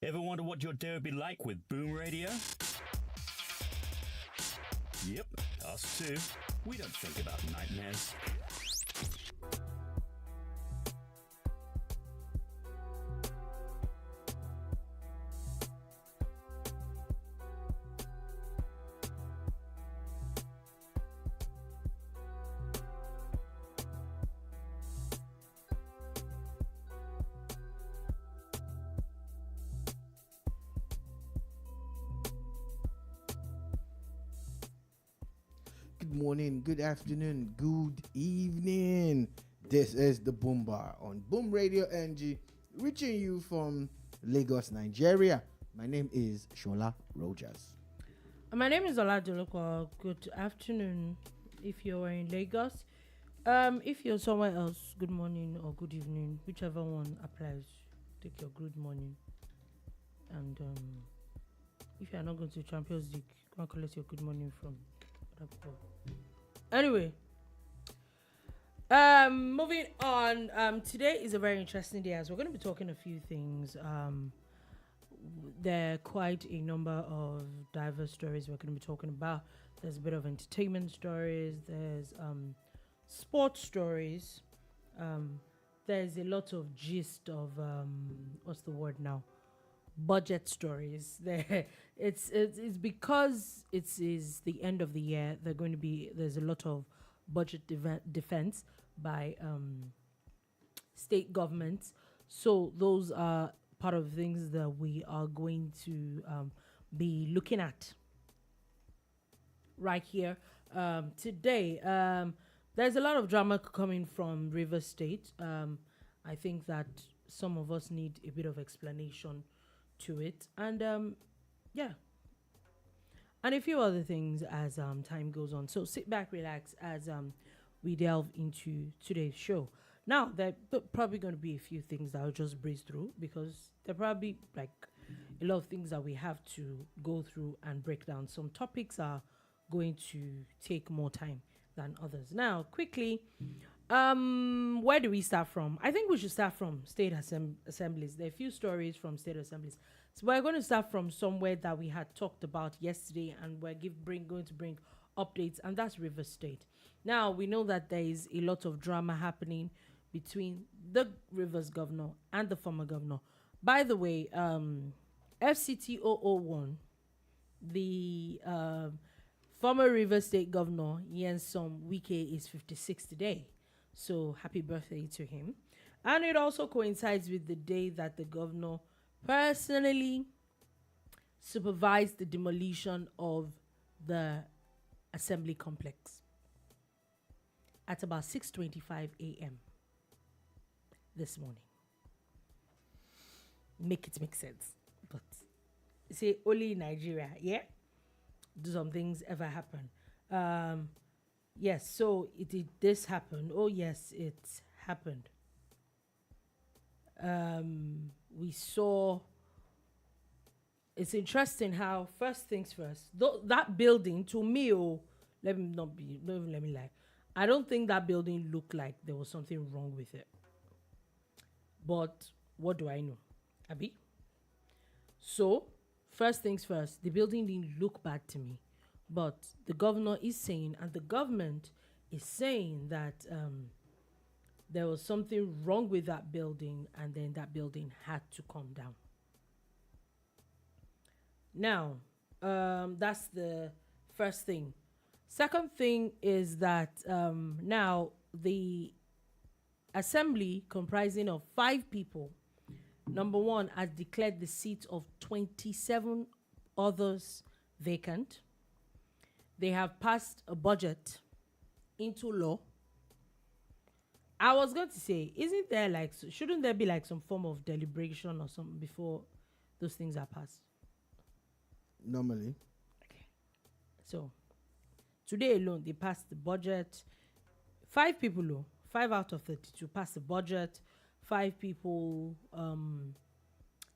Ever wonder what your day would be like with Boom Radio? Yep, us too. We don't think about nightmares. Good morning, good afternoon, good evening. This is the Boombar on Boom Radio NG, reaching you from Lagos, Nigeria. My name is Shola Rogers. My name is Olu Agunloye. Good afternoon if you're in Lagos. If you're somewhere else, good morning or good evening, whichever one applies. Take your good morning. And if you are not going to Champions League, go and collect your good morning from other people. Anyway, moving on. Today is a very interesting day as we're going to be talking a few things. There are quite a number of diverse stories we're going to be talking about. There's a bit of entertainment stories. There's sports stories. There's a lot of gist of what's the word now? Budget stories. There, it's because it is the end of the year. There's a lot of budget defense by state governments. So those are part of the things that we are going to be looking at right here today. There's a lot of drama coming from Rivers State. I think that some of us need a bit of explanation to it, and and a few other things as time goes on. So sit back, relax as we delve into today's show. Now, there are probably going to be a few things that I'll just breeze through because there are probably like a lot of things that we have to go through and break down. Some topics are going to take more time than others. Now, quickly, where do we start from? I think we should start from state assemblies. There are a few stories from state assemblies. So we're going to start from somewhere that we had talked about yesterday, and we're going to bring updates, and that's Rivers State. Now, we know that there is a lot of drama happening between the Rivers governor and the former governor. By the way, FCT 001, the former Rivers State governor, Nyesom Wike, is 56 today. So happy birthday to him. And it also coincides with the day that the governor personally supervised the demolition of the assembly complex at about 6:25 a.m. this morning. Make it make sense. But say only in Nigeria, yeah? Do some things ever happen? Yes, so did this happen? Oh yes, it happened. We saw. It's interesting how first things first. That building to me, let me lie. I don't think that building looked like there was something wrong with it. But what do I know, Abi? So first things first, the building didn't look bad to me. But the governor is saying, and the government is saying that there was something wrong with that building, and then that building had to come down. Now, that's the first thing. Second thing is that now the assembly, comprising of 5 people, number one, has declared the seats of 27 others vacant. They have passed a budget into law. I was going to say, shouldn't there be like some form of deliberation or something before those things are passed? Normally. Okay. So, today alone, they passed the budget. 5 people, 5 out of 32 passed the budget. 5 people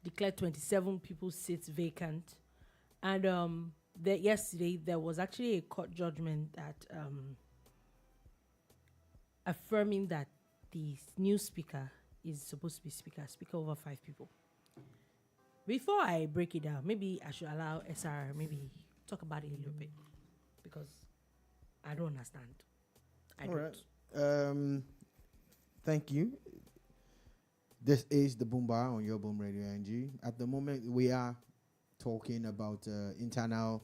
declared 27 people's seats vacant. And yesterday, there was actually a court judgment that affirming that the new speaker is supposed to be speaker over 5 people. Before I break it down, maybe I should allow SR maybe talk about it a little bit because I don't understand. I All don't. right. Thank you. This is the Boombar on your Boom Radio NG. At the moment, we are talking about internal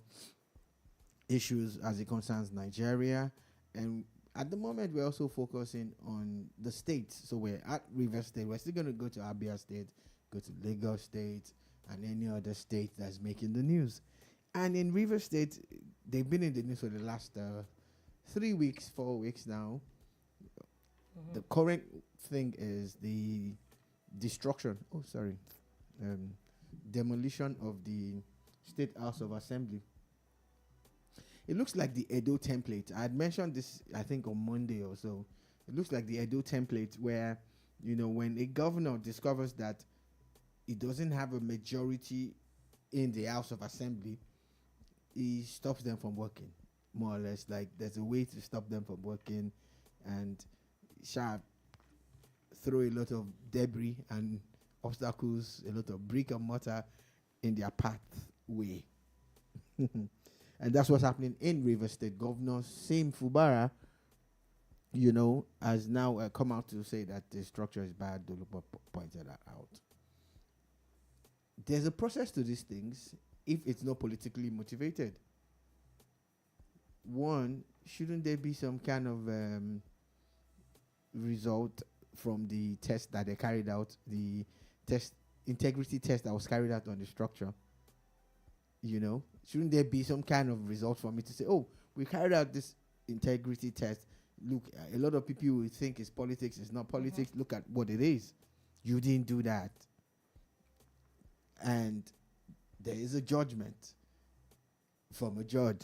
issues as it concerns Nigeria, and at the moment we're also focusing on the states. So we're at River State. We're still going to go to Abia State, go to Lagos State, and any other state that's making the news. And in River State, they've been in the news for the last 3 weeks, 4 weeks now. The current thing is the destruction. Demolition of the State House of Assembly. It looks like the Edo template. I had mentioned this, I think, on Monday or so. It looks like the Edo template where, when a governor discovers that he doesn't have a majority in the House of Assembly, he stops them from working, more or less. Like, there's a way to stop them from working, and throw a lot of debris and obstacles, a lot of brick and mortar in their pathway. And that's what's happening in River State. Governor Sim Fubara, has now come out to say that the structure is bad. Dolupo pointed that out. There's a process to these things if it's not politically motivated. One, shouldn't there be some kind of result from the test that they carried out, the integrity test that was carried out on the structure? Shouldn't there be some kind of result for me to say, oh, we carried out this integrity test. Look, a lot of people will think it's politics. It's not politics. Look at what it is. You didn't do that. And there is a judgment from a judge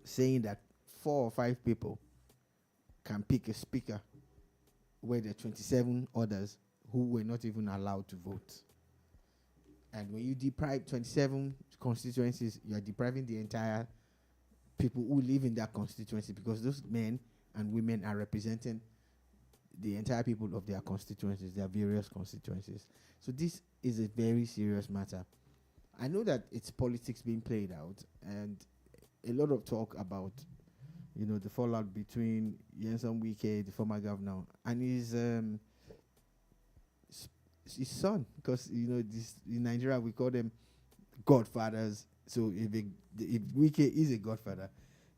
saying that 4 or 5 people can pick a speaker where there are 27 others who were not even allowed to vote. And when you deprive 27 constituencies, you are depriving the entire people who live in that constituency, because those men and women are representing the entire people of their constituencies, their various constituencies. So this is a very serious matter. I know that it's politics being played out, and a lot of talk about, the fallout between Nyesom Wike, the former governor, and his son, because in Nigeria we call them godfathers. So if Wike is a godfather,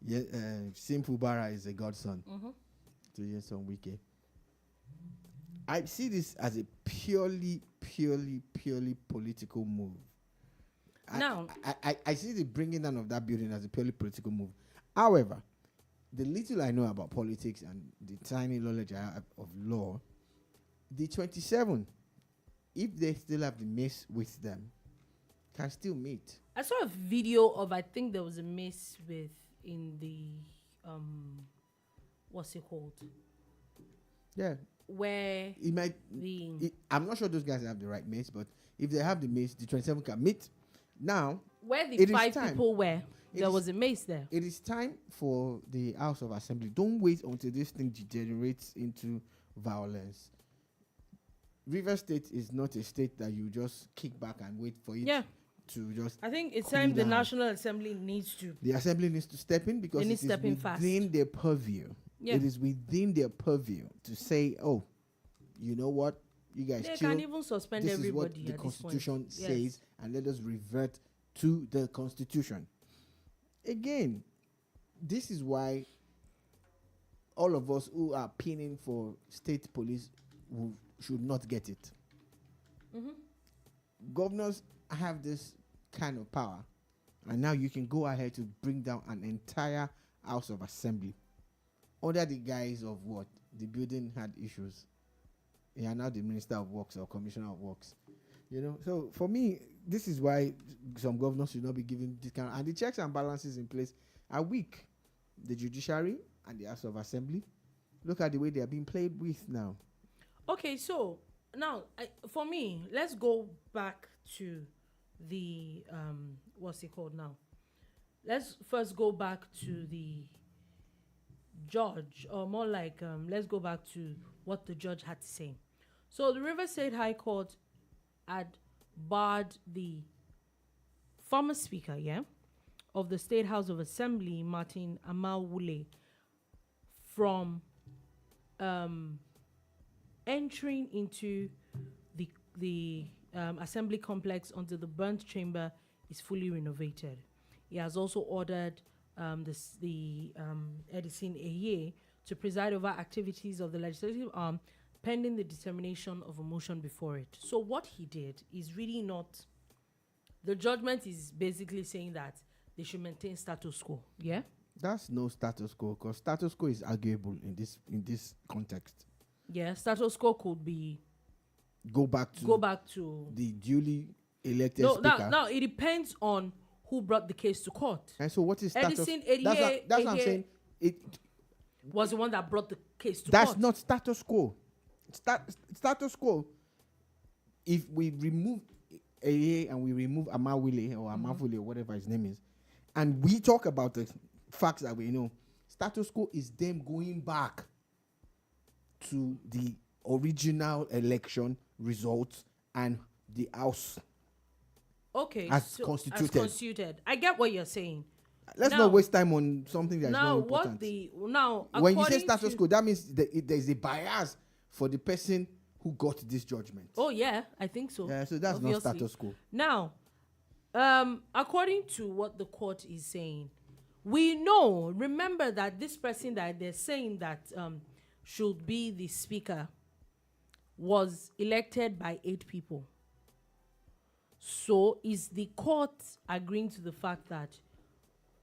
Sim Fubara is a godson to Nyesom Wike. I see this as a purely political move. I see the bringing down of that building as a purely political move. However, the little I know about politics and the tiny knowledge I have of law, the 27, if they still have the mace with them, can still meet. I saw a video of, I think there was a mace in the what's it called? Yeah. Where it might I'm not sure those guys have the right mace, but if they have the mace, the 27 can meet. Now, where the 5 people were, there was a mace there. It is time for the House of Assembly. Don't wait until this thing degenerates into violence. River State is not a state that you just kick back and wait for it to just. I think it's time the National Assembly needs to. The Assembly needs to step in, because it is within their purview. Yeah. It is within their purview to say, oh, you know what? You guys they chill. Can even suspend this everybody. Is what the Constitution says, and let us revert to the Constitution. Again, this is why all of us who are pinning for state police should not get it. Governors have this kind of power, and now you can go ahead to bring down an entire House of Assembly under the guise of what? The building had issues. You are now the Minister of Works or Commissioner of Works. So for me, this is why some governors should not be given this kind of, and the checks and balances in place are weak. The judiciary and the House of Assembly, look at the way they are being played with now. Okay, so now for me, let's go back to the what's it called now? Let's first go back to the judge, or more like let's go back to what the judge had to say. So the River State High Court had barred the former speaker, of the State House of Assembly, Martin Amawule, from entering into the assembly complex until the burnt chamber is fully renovated. He has also ordered Edison Eye to preside over activities of the legislative arm pending the determination of a motion before it. So what he did is really not... The judgment is basically saying that they should maintain status quo, yeah? That's no status quo, because status quo is arguable in this context. Yeah, status quo could be... Go back to the duly elected speaker. No, it depends on who brought the case to court. And so what is status? Edison That's what I'm saying. It was the one that brought the case to that's court. That's not status quo. Status quo, if we remove AA and we remove Amawile or Amavule or whatever his name is, and we talk about the facts that we know, status quo is them going back to the original election results and the house as constituted. I get what you're saying. Let's not waste time on something that's not important. When you say status quo, that means there's a bias for the person who got this judgment. Oh yeah, I think so. Yeah, so that's not status quo. Now, according to what the court is saying, remember that this person that they're saying that should be the speaker was elected by 8 people. So is the court agreeing to the fact that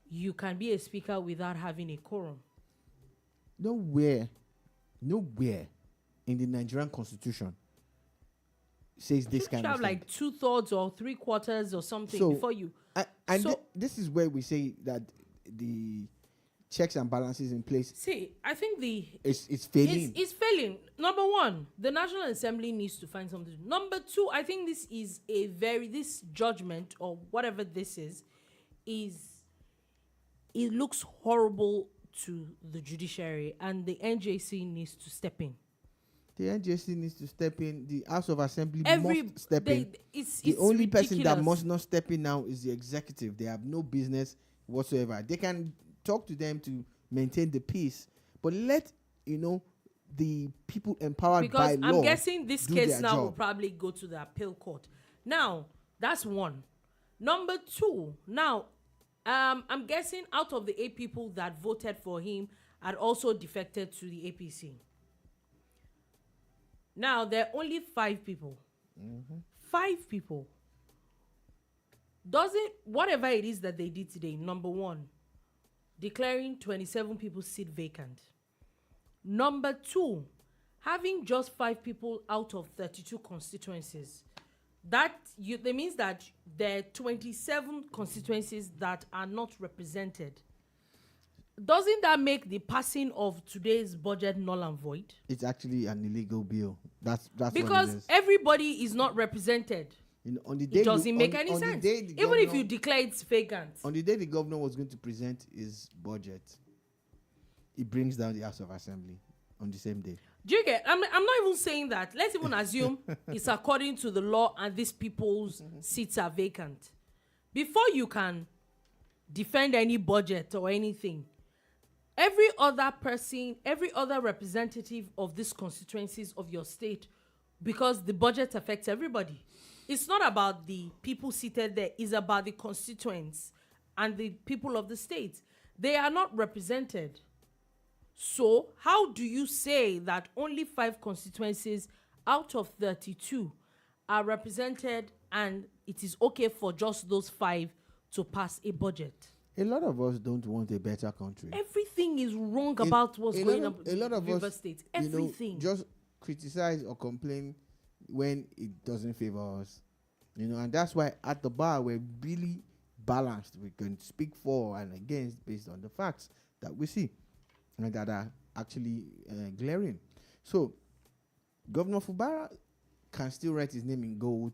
you can be a speaker without having a quorum? Nowhere in the Nigerian constitution says this kind of thing. You have like 2/3 or 3/4 or something before you. This is where we say that the checks and balances in place. See, I think it's failing. It's failing. Number one, the National Assembly needs to find something. Number two, I think this is this judgment or whatever this is it looks horrible to the judiciary, and the NJC needs to step in. The NJC needs to step in. The House of Assembly must step in. The only ridiculous. person that must not step in now is the executive. They have no business whatsoever. They can talk to them to maintain the peace, but let the people empowered by law. Because I'm guessing this case now job. will probably go to the appeal court. Now, that's one. Number two, now, I'm guessing out of the 8 people that voted for him had also defected to the APC. Now, there are only 5 people. 5 people. Whatever it is that they did today, number one, declaring 27 people seat vacant. Number two, having just 5 people out of 32 constituencies. That means that there are 27 constituencies that are not represented. Doesn't that make the passing of today's budget null and void? It's actually an illegal bill. That's because what it is. Everybody is not represented. On the day it doesn't make any sense. Even if you declare it's vacant. On the day the governor was going to present his budget, he brings down the House of Assembly on the same day. Do you get? I'm not even saying that. Let's even assume it's according to the law and these people's seats are vacant. Before you can defend any budget or anything, every other person, every other representative of these constituencies of your state, because the budget affects everybody. It's not about the people seated there. It's about the constituents and the people of the state. They are not represented. So how do you say that only 5 constituencies out of 32 are represented and it is okay for just those 5 to pass a budget? A lot of us don't want a better country. Everything is wrong about what's going on in River State. Everything. Just criticize or complain when it doesn't favor us. And that's why at the bar we're really balanced. We can speak for and against based on the facts that we see and that are actually glaring. So Governor Fubara can still write his name in gold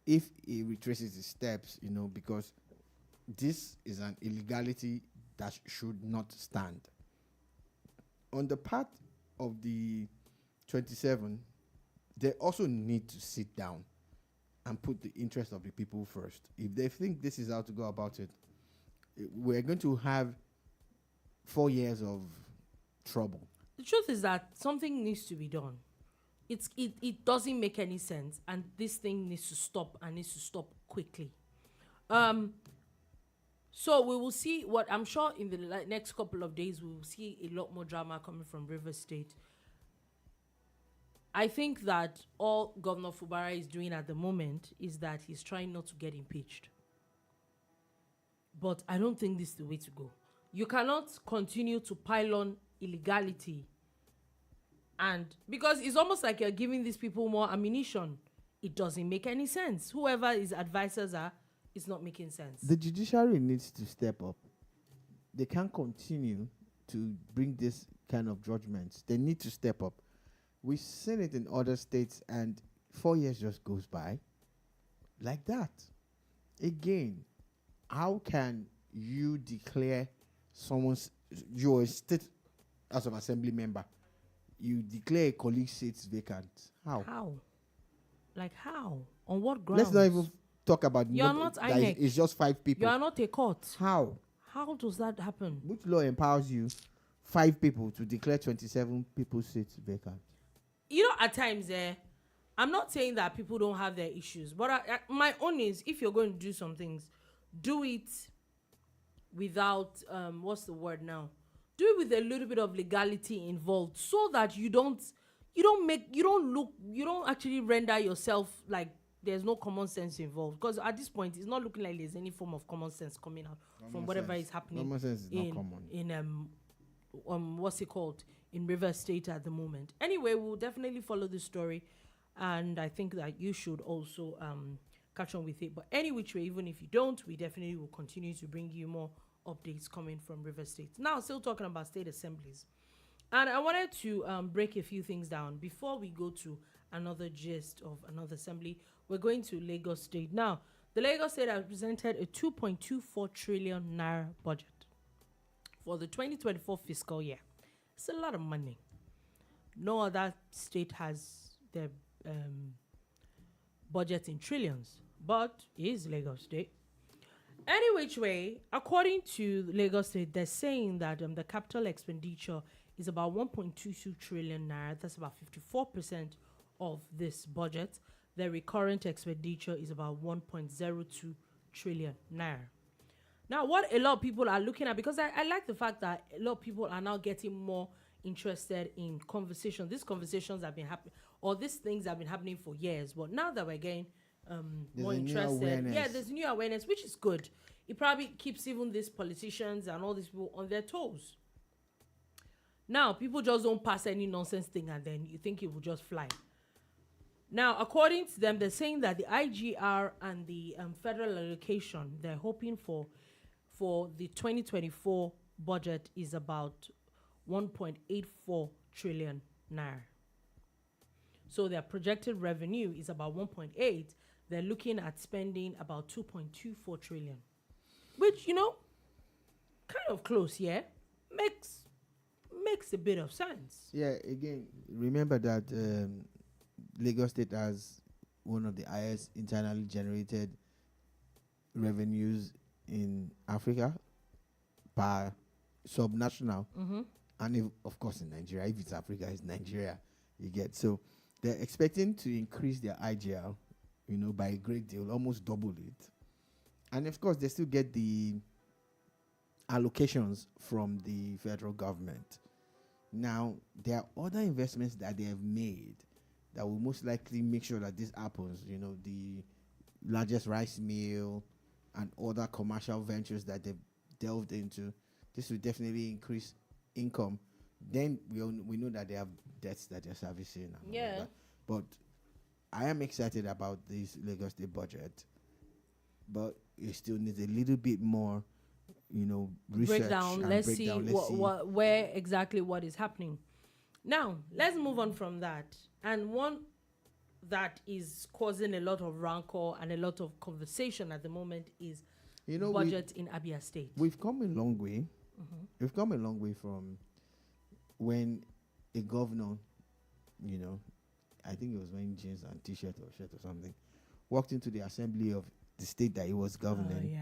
if he retraces his steps, because this is an illegality that should not stand. On the part of the 27, they also need to sit down and put the interest of the people first. If they think this is how to go about it, we're going to have 4 years of trouble. The truth is that something needs to be done. It doesn't make any sense, and this thing needs to stop, and needs to stop quickly. So we will see what I'm sure in the next couple of days we will see a lot more drama coming from Rivers State. I think that all Governor Fubara is doing at the moment is that he's trying not to get impeached. But I don't think this is the way to go. You cannot continue to pile on illegality, and because it's almost like you're giving these people more ammunition. It doesn't make any sense. Whoever his advisors are, it's not making sense. The judiciary needs to step up. They can't continue to bring this kind of judgments. They need to step up. We've seen it in other states, and 4 years just goes by like that. Again, how can you declare you're a state House of Assembly member, you declare a colleague's seat vacant? How? Like how? On what grounds? Let's not even talk about You're not INEC. It's just 5 people. You are not a court. How? How does that happen? Which law empowers you, 5 people, to declare 27 people's seats vacant? You know, at times, I'm not saying that people don't have their issues, but my own is, if you're going to do some things, do it without what's the word now? Do it with a little bit of legality involved, so that you don't actually render yourself like there's no common sense involved. Because at this point, it's not looking like there's any form of common sense coming out from whatever is happening. Common sense is not common. In what's it called, in Rivers State at the moment. Anyway, we'll definitely follow the story, and I think that you should also catch on with it. But any which way, even if you don't, we definitely will continue to bring you more updates coming from Rivers State. Now, still talking about state assemblies, and I wanted to break a few things down before we go to another gist of another assembly. We're going to Lagos State. Now, the Lagos State has presented a 2.24 trillion naira budget for the 2024 fiscal year. It's a lot of money. No other state has their budget in trillions, but it is Lagos State. Any which way, according to Lagos State, they're saying that the capital expenditure is about 1.22 trillion naira. That's about 54% of this budget. The recurrent expenditure is about 1.02 trillion naira. Now, what a lot of people are looking at, because I like the fact that a lot of people are now getting more interested in conversation. These conversations have been happening, or these things have been happening for years, but now that we're getting more interested, there's new awareness, which is good. It probably keeps even these politicians and all these people on their toes. Now, people just don't pass any nonsense thing, and then you think it will just fly. Now, according to them, they're saying that the IGR and the federal allocation they're hoping for the 2024 budget is about 1.84 trillion naira. So their projected revenue is about 1.8. They're looking at spending about 2.24 trillion, which, kind of close, yeah? Makes a bit of sense. Yeah, again, remember that Lagos State has one of the highest internally generated revenues in Africa per subnational. Mm-hmm. And if, of course, in Nigeria, if it's Africa, it's Nigeria, you get. So they're expecting to increase their IGL, by a great deal, almost double it. And of course, they still get the allocations from the federal government. Now, there are other investments that they have made that will most likely make sure that this happens. The largest rice mill and other commercial ventures that they've delved into. This will definitely increase income. Then we know that they have debts that they're servicing. And all of that. But I am excited about this Lagos State budget. But it still needs a little bit more, research. Breakdown. Let's see where exactly what is happening. Now, let's move on from that. And one that is causing a lot of rancor and a lot of conversation at the moment is budget in Abia State. We've come a long way. Mm-hmm. We've come a long way from when a governor, I think it was wearing jeans and t-shirt or shirt or something, walked into the assembly of the state that he was governing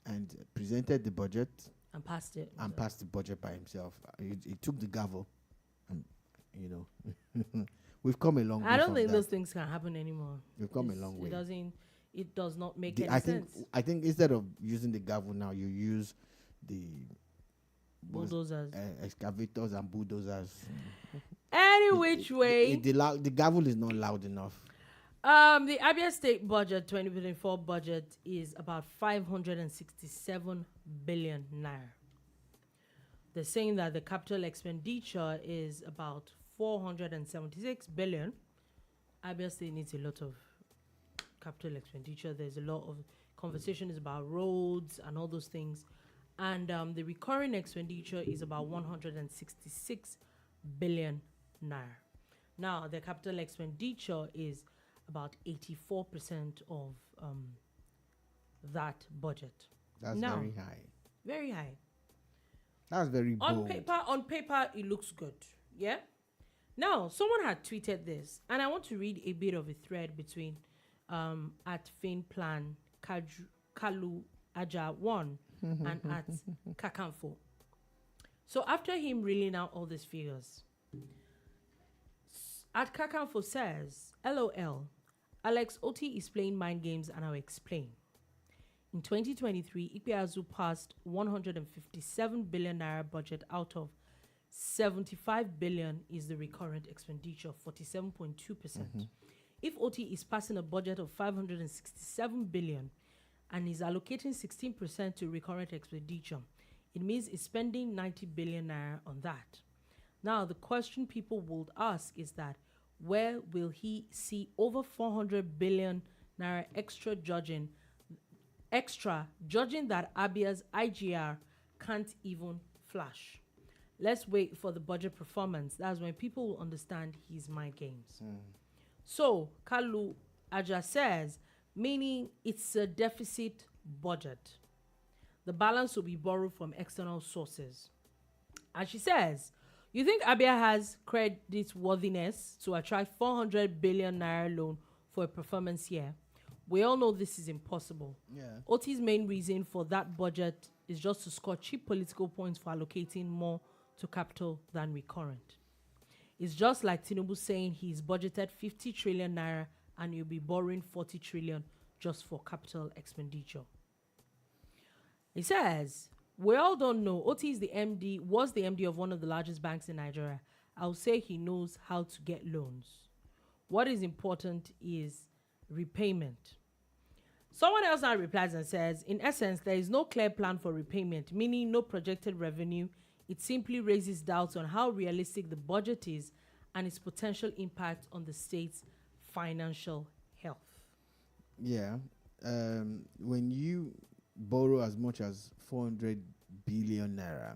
and presented the budget and passed it. and passed the budget by himself. He took the gavel, and we've come a long way. I don't from think that. those things can happen anymore. We've come a long way. It does not make any sense. I think instead of using the gavel now, you use the bulldozers, excavators, and bulldozers. Any which way, the gavel is not loud enough. The Abia State budget, 2024 budget, is about 567 billion naira. They're saying that the capital expenditure is about 476 billion. Abia State needs a lot of capital expenditure. There's a lot of conversations about roads and all those things. And the recurring expenditure is about 166 billion naira. Now, the capital expenditure is about 84% of that budget. That's very high. Very high. That's very bold. On paper, it looks good. Yeah? Now, someone had tweeted this, and I want to read a bit of a thread between at Finplan Kalu Aja 1 and at Kakanfo. So after him reeling out all these figures, at Kakanfo says, LOL, Alex Oti is playing mind games and I'll explain. In 2023, Ikpeazu passed 157 billion naira budget out of 75 billion is the recurrent expenditure, 47.2%. If Oti is passing a budget of 567 billion and is allocating 16% to recurrent expenditure, it means he's spending 90 billion naira on that. Now, the question people would ask is that where will he see over 400 billion naira extra judging that Abia's IGR can't even flash? Let's wait for the budget performance. That's when people will understand his mind games. So, Kalu Aja says, meaning it's a deficit budget. The balance will be borrowed from external sources. And she says, you think Abia has credit worthiness to attract 400 billion naira loan for a performance year? We all know this is impossible. Oti's main reason for that budget is just to score cheap political points for allocating more to capital than recurrent. It's just like Tinubu saying he's budgeted 50 trillion naira and you'll be borrowing 40 trillion just for capital expenditure. He says, we all don't know. Oti is was the MD of one of the largest banks in Nigeria. I'll say he knows how to get loans. What is important is repayment. Someone else now replies and says, in essence, there is no clear plan for repayment, meaning no projected revenue. It simply raises doubts on how realistic the budget is and its potential impact on the state's financial health. Yeah. When you borrow as much as 400 billion naira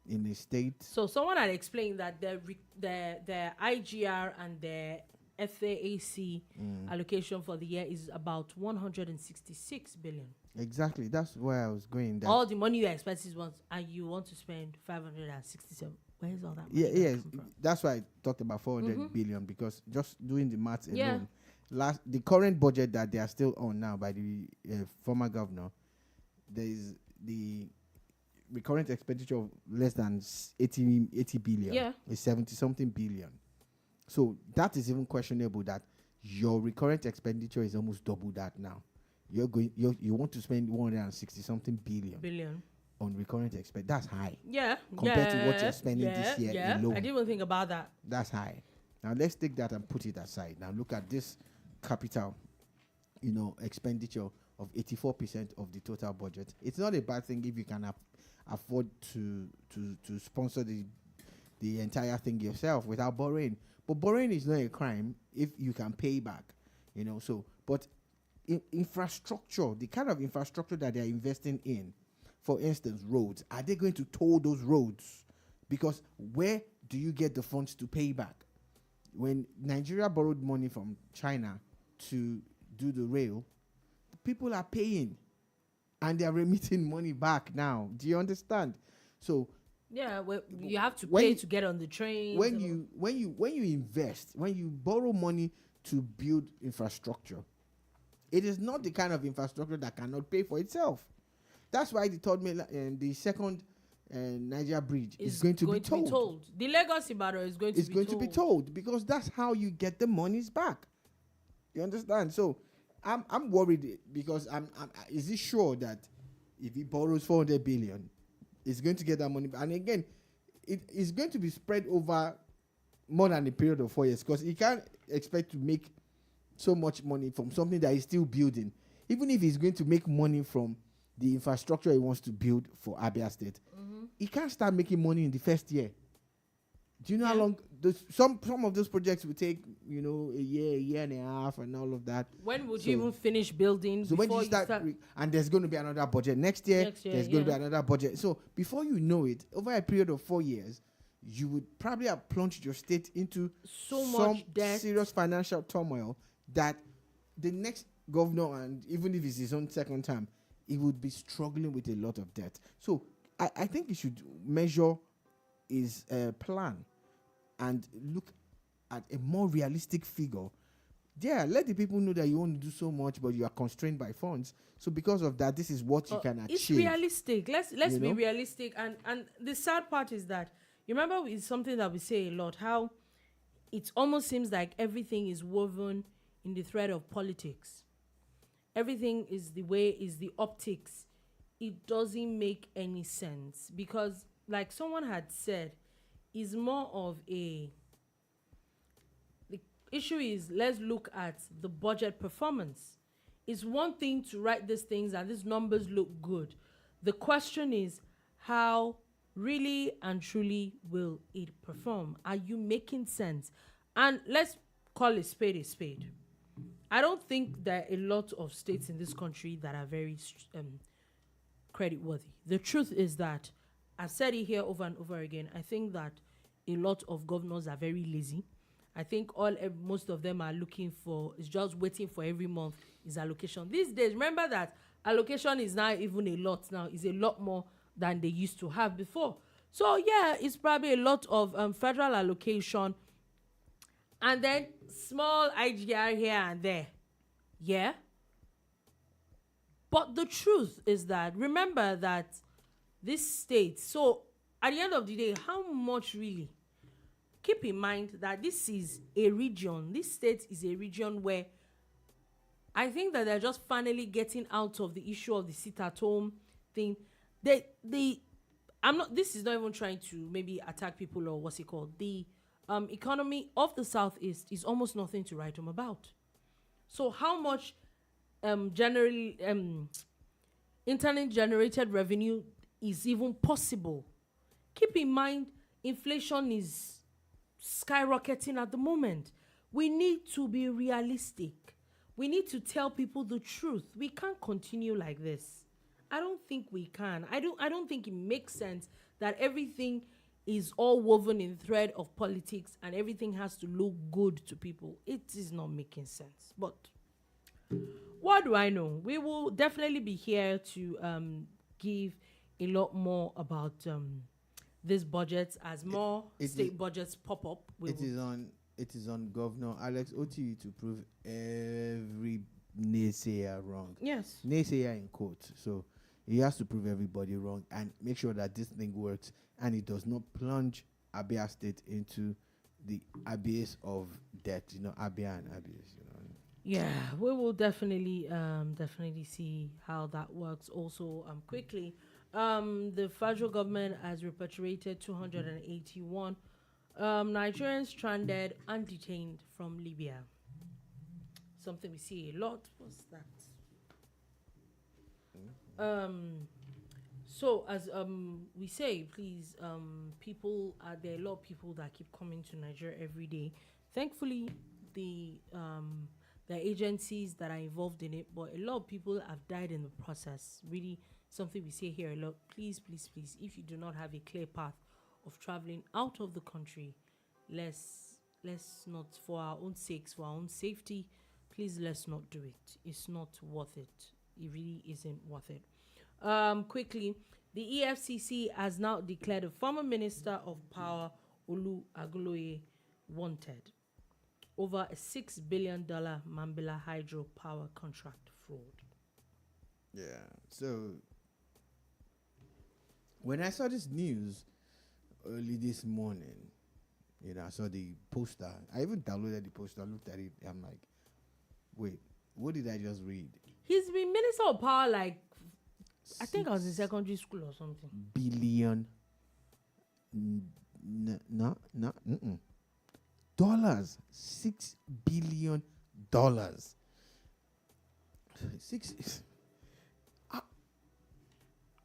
in the state. So someone had explained that the IGR and the FAAC allocation for the year is about 166 billion. Exactly. That's where I was going. All the money your expenses want, and you want to spend 567. Where is all that money? Yeah. That's why I talked about 400 billion, because just doing the maths alone, the current budget that they are still on now by the former governor, there is the recurrent expenditure of less than 80 billion. Yeah. It's 70 something billion. So that is even questionable that your recurrent expenditure is almost double that now. You want to spend 160 something billion on recurrent expense. That's high. Yeah. Compared to what you're spending this year alone. I didn't even think about that. That's high. Now let's take that and put it aside. Now look at this capital, expenditure of 84% of the total budget. It's not a bad thing if you can afford to sponsor the entire thing yourself without borrowing. But borrowing is not a crime if you can pay back, but infrastructure, the kind of infrastructure that they're investing in, for instance, roads, are they going to toll those roads? Because where do you get the funds to pay back? When Nigeria borrowed money from China to do the rail, people are paying and they're remitting money back now. Do you understand? So yeah, you have to pay to get on the train. When you invest, when you borrow money to build infrastructure, It is not the kind of infrastructure that cannot pay for itself. That's why the second Niger bridge is going to be told. The Lagos Ibadan is going to be told. It's going to be told because that's how you get the monies back. You understand? So I'm worried because is it sure that if he borrows 400 billion, it's going to get that money? And again, it is going to be spread over more than a period of 4 years because he can't expect to make so much money from something that he's still building. Even if he's going to make money from the infrastructure he wants to build for Abia State, he can't start making money in the first year. Do you know how long some of those projects will take? A year and a half, and all of that. When would you even finish building? So when you start and there's going to be another budget next year. There's going to be another budget. So before you know it, over a period of 4 years, you would probably have plunged your state into much debt, serious financial turmoil that the next governor, and even if it's his own second term, he would be struggling with a lot of debt. So I think he should measure his plan and look at a more realistic figure. Let the people know that you want to do so much, but you are constrained by funds. So because of that, this is what you can achieve. It's realistic. Let's be realistic. And the sad part is that, you remember, it's something that we say a lot, how it almost seems like everything is woven in the thread of politics. Everything is the optics. It doesn't make any sense because, like someone had said, is more of the issue is, let's look at the budget performance. It's one thing to write these things and these numbers look good. The question is, how really and truly will it perform? Are you making sense? And let's call a spade a spade. I don't think there are a lot of states in this country that are very credit worthy. The truth is that, I've said it here over and over again, I think that a lot of governors are very lazy. I think most of them are looking for, is just waiting for every month is allocation. These days, remember that allocation is not even a lot now, it's a lot more than they used to have before. So yeah, it's probably a lot of federal allocation and then small IGR here and there. Yeah. But the truth is that, remember that this state, so at the end of the day, how much really? Keep in mind that this is a region, this state is a region where I think that they're just finally getting out of the issue of the sit-at-home thing. This is not even trying to maybe attack people or what's it called. The economy of the Southeast is almost nothing to write home about. So how much generally internet-generated revenue is even possible? Keep in mind, inflation is skyrocketing at the moment. We need to be realistic. We need to tell people the truth. We can't continue like this. I don't think we can. I don't think it makes sense that everything is all woven in thread of politics and everything has to look good to people. It is not making sense. But what do I know? We will definitely be here to give a lot more about this budget as more state budgets pop up. It is on Governor Alex Oti to prove every naysayer wrong. Yes. Naysayer in quotes. So he has to prove everybody wrong and make sure that this thing works and it does not plunge Abia State into the abyss of debt. Abia and abyss. Yeah, we will definitely see how that works. Also, quickly, the federal government has repatriated 281 Nigerians stranded and detained from Libya. Something we see a lot. What's that? So as we say, please, there are a lot of people that keep coming to Nigeria every day. Thankfully, the agencies that are involved in it, but a lot of people have died in the process. Really, something we say here a lot. Please, please, please, if you do not have a clear path of traveling out of the country, let's not, for our own sakes, for our own safety, please, let's not do it. It's not worth it. It really isn't worth it. Quickly, the EFCC has now declared a former Minister of Power, Olu Agunloye, wanted. over a $6 billion Mambilla hydropower contract fraud. Yeah. So when I saw this news early this morning, I saw the poster. I even downloaded the poster, looked at it. I'm like, wait, what did I just read? He's been Minister of Power I think I was in secondary school or something. Billion. Dollars. $6 billion.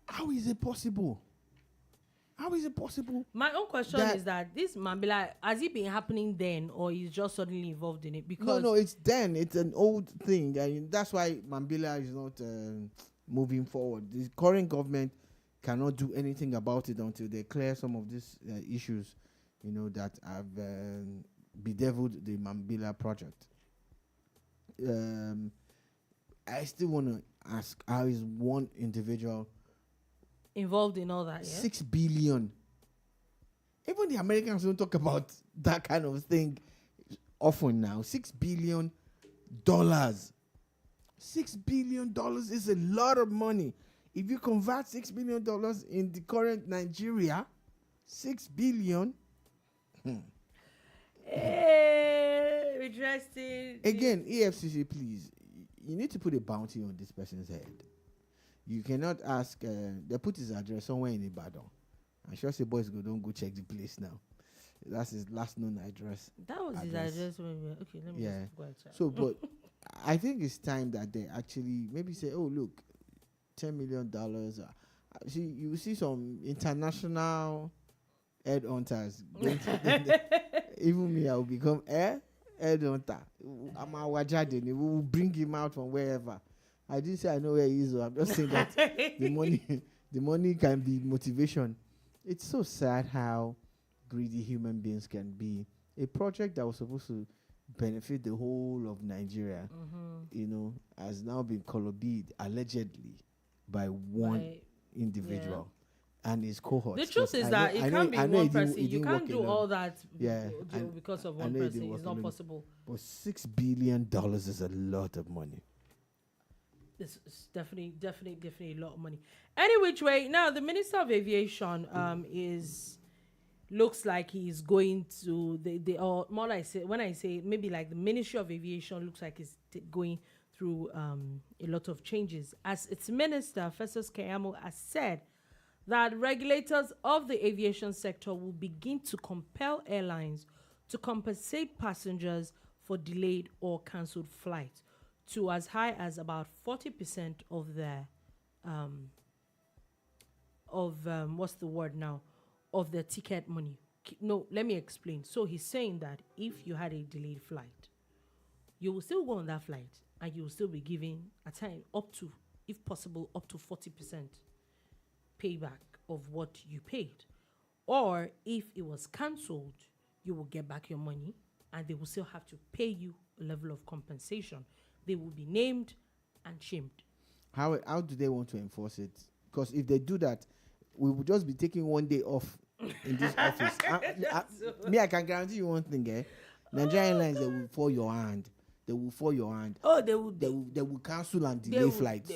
How is it possible? How is it possible? My own question is that this Mambilla, has it been happening then, or is just suddenly involved in it? Because no, it's then. It's an old thing, and that's why Mambilla is not moving forward. The current government cannot do anything about it until they clear some of these issues, that have bedeviled the Mambilla project. I still want to ask, how is one individual involved in all that? Yeah? 6 billion. Even the Americans don't talk about that kind of thing often now. $6 billion. $6 billion is a lot of money. If you convert $6 billion in the current Nigeria, 6 billion. Interesting. Again, EFCC, please, you need to put a bounty on this person's head. You cannot ask, they put his address somewhere in Ibadan. I'm sure say boys don't go check the place now. That's his last known address. That was his address when we were, okay, let me just go and check. So, but I think it's time that they actually maybe say, oh, look, $10 million. See, you see some international head hunters. Even me, I will become head hunter. I'm a wajade. We will bring him out from wherever. I didn't say I know where he is. I'm just saying that the money can be motivation. It's so sad how greedy human beings can be. A project that was supposed to benefit the whole of Nigeria, has now been colored allegedly by one individual and his cohort. The truth is that it can't be one person. You can't do all that because of one person. It's not possible. But $6 billion is a lot of money. It's definitely a lot of money. Any which way, now the Minister of Aviation looks like he's going to or more like when I say maybe like the Ministry of Aviation looks like it's going through a lot of changes. As its minister, Festus Keyamo, has said that regulators of the aviation sector will begin to compel airlines to compensate passengers for delayed or cancelled flights to as high as about 40% of their of their ticket money. No, let me explain. So he's saying that if you had a delayed flight, you will still go on that flight and you will still be giving a time up to, if possible, up to 40% payback of what you paid. Or if it was cancelled, you will get back your money and they will still have to pay you a level of compensation. They will be named and shamed. How do they want to enforce it? Because if they do that, we will just be taking one day off in this office. I can guarantee you one thing, Nigerian Airlines, they will fall your hand. Oh, they will cancel and delay flights.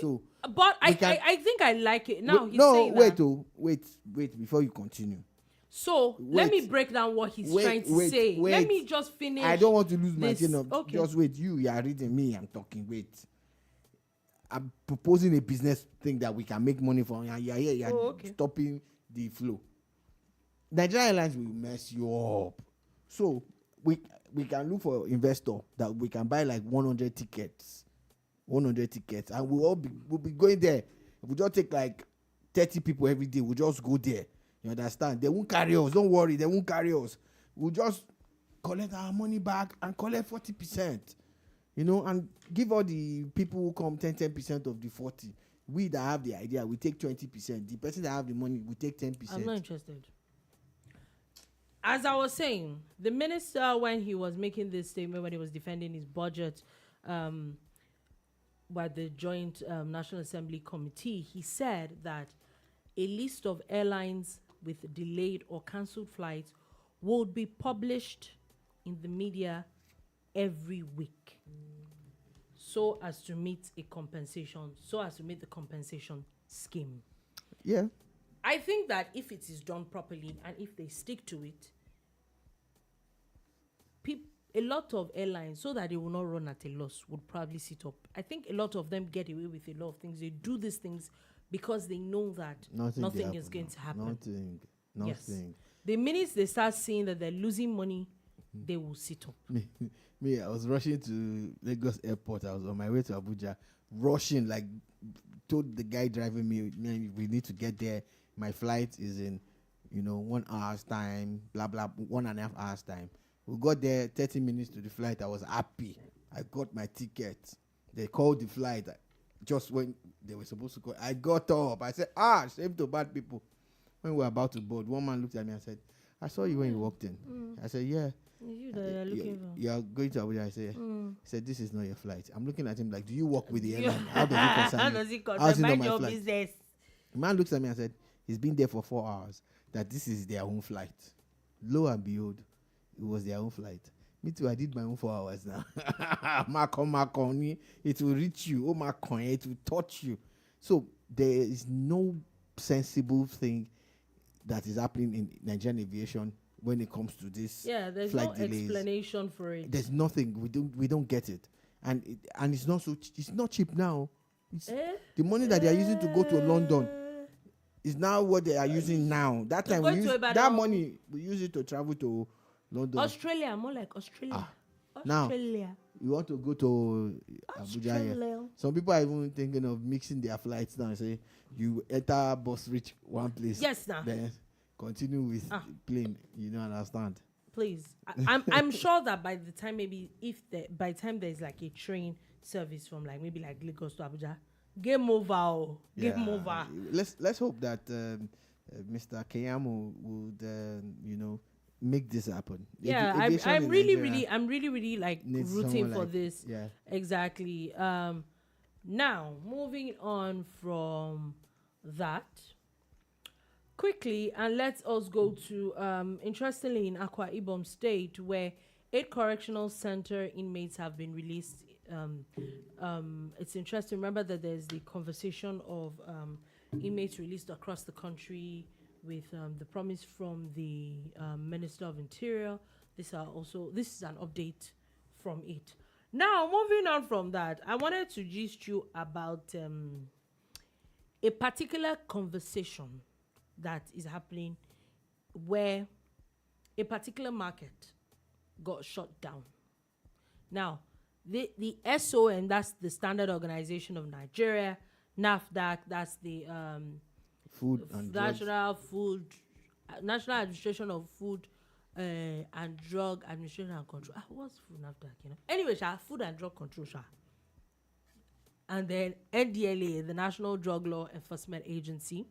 But I think I like it. Now he's saying that. Wait before you continue. So let me break down what he's trying to say. Let me just finish. I don't want to lose my chain of. Okay. Just wait. You are reading me. I'm talking. Wait. I'm proposing a business thing that we can make money from. You're stopping the flow. Nigerian Airlines will mess you up. So we can look for an investor that we can buy like 100 tickets, and we'll be going there. If we just take like 30 people every day, we'll just go there. You understand? They won't carry us. Don't worry, they won't carry us. We'll just collect our money back and collect 40%. And give all the people who come 10% of the 40. We that have the idea, we take 20%. The person that have the money, we take 10%. I'm not interested. As I was saying, the minister, when he was making this statement, when he was defending his budget by the Joint National Assembly Committee, he said that a list of airlines with delayed or cancelled flights would be published in the media every week, so as to meet the compensation scheme. Yeah. I think that if it is done properly and if they stick to it, a lot of airlines, so that they will not run at a loss, would probably sit up. I think a lot of them get away with a lot of things. They do these things because they know that nothing is going to happen. Nothing. Yes. The minute they start seeing that they're losing money, they will sit up. Me, I was rushing to Lagos airport. I was on my way to Abuja, rushing, like, told the guy driving me, man, we need to get there. My flight is in, 1 hour's time, blah, blah, 1.5 hours time. We got there, 30 minutes to the flight. I was happy. I got my ticket. They called the flight just when they were supposed to call. I got up. I said, shame to bad people. When we were about to board, one man looked at me and said, I saw you when you walked in. I said, yeah. You that you're looking for. You're going to Abuja. I said, he said, this is not your flight. I'm looking at him like, do you work with the airline? How does it concern How you? does it How's concern? it not Mind my your flight? business. The man looks at me and said, he's been there for 4 hours, that this is their own flight. Lo and behold, it was their own flight. Me too, I did my own 4 hours now. Macon, it will reach you. Oh, Macon, it will touch you. So there is no sensible thing that is happening in Nigerian aviation when it comes to this. Yeah, there's flight no delays. explanation for it. There's nothing. We don't get it, and it's not it's not cheap now. The money that they are using to go to London is now what they are using now. That time we use that money, we use it to travel to London. Australia, more like Australia. Australia. Now you want to go to Abuja here. Some people are even thinking of mixing their flights now. Say you enter bus, reach one place. Yes, now. Then continue with plane. You don't understand. Please, I'm sure that by the time by the time there's like a train service from like maybe like Lagos to Abuja, game over. Game over. Let's hope that Mr. Keyamo would make this happen. Yeah, I'm really like rooting for like, this. Yeah, exactly. Now moving on from that quickly, and let us go to interestingly in Akwa Ibom State, where 8 correctional center inmates have been released. It's interesting. Remember that there's the conversation of inmates released across the country with the promise from the Minister of Interior. This is an update from it. Now, moving on from that, I wanted to gist you about a particular conversation that is happening where a particular market got shut down. Now, the SON, that's the Standard Organization of Nigeria, NAFDAC, that's the National Administration of Food and Drug Administration and Control. What's food NAFDAC? Anyway, Food and Drug Control. And then NDLA, the National Drug Law Enforcement Agency,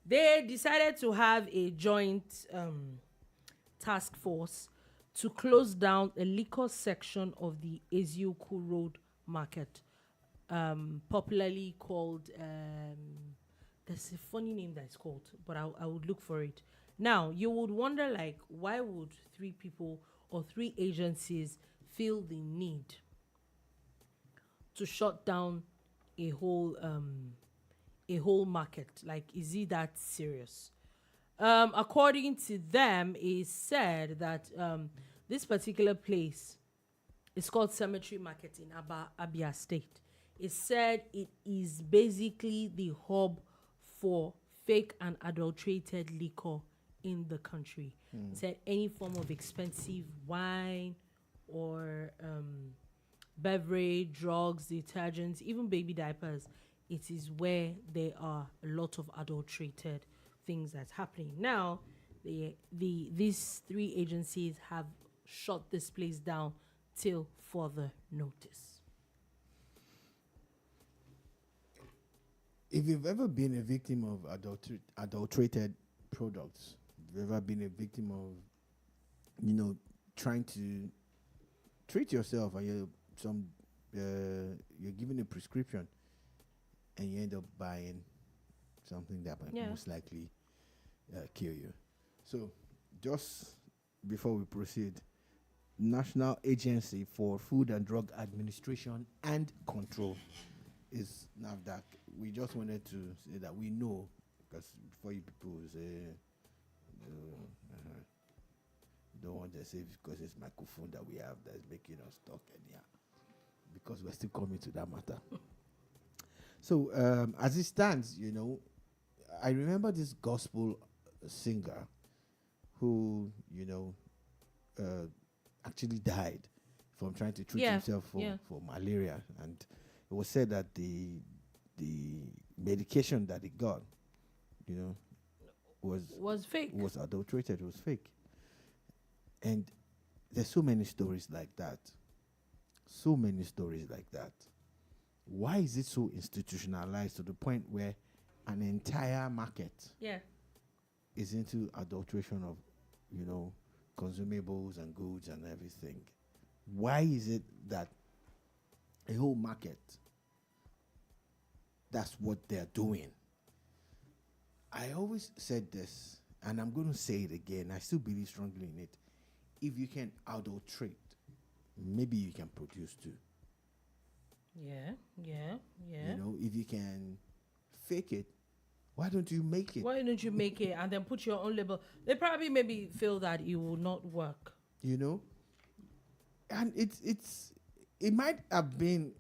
they decided to have a joint task force to close down a liquor section of the Eziokwu Road Market, popularly called, there's a funny name that it's called, but I would look for it. Now, you would wonder, like, why would 3 people or 3 agencies feel the need to shut down a whole market? Like, is it that serious? According to them, it's said that this particular place is called Cemetery Market in Abia State. It said it is basically the hub for fake and adulterated liquor in the country. It said any form of expensive wine or beverage, drugs, detergents, even baby diapers, it is where there are a lot of adulterated things that's happening. Now, these 3 agencies have shut this place down till further notice. If you've ever been a victim of adulterated products, if you've ever been a victim of, trying to treat yourself and you're given a prescription and you end up buying something that might most likely kill you. So, just before we proceed, National Agency for Food and Drug Administration and Control is NAFDAC. We just wanted to say that we know, because before you people say, don't want to say because it's microphone that we have that is making us talk anyhow, because we're still coming to that matter. So as it stands, I remember this gospel singer who, actually died from trying to treat himself for malaria, and it was said that the medication that he got, was fake. Was adulterated. It was fake. And there's so many stories like that. So many stories like that. Why is it so institutionalized to the point where an entire market is into adulteration of, consumables and goods and everything? Why is it that a whole market, that's what they're doing? I always said this, and I'm going to say it again. I still believe strongly in it. If you can adulterate, maybe you can produce too. Yeah. If you can fake it, why don't you make it? Why don't you make it and then put your own label? They probably maybe feel that it will not work. And it might have been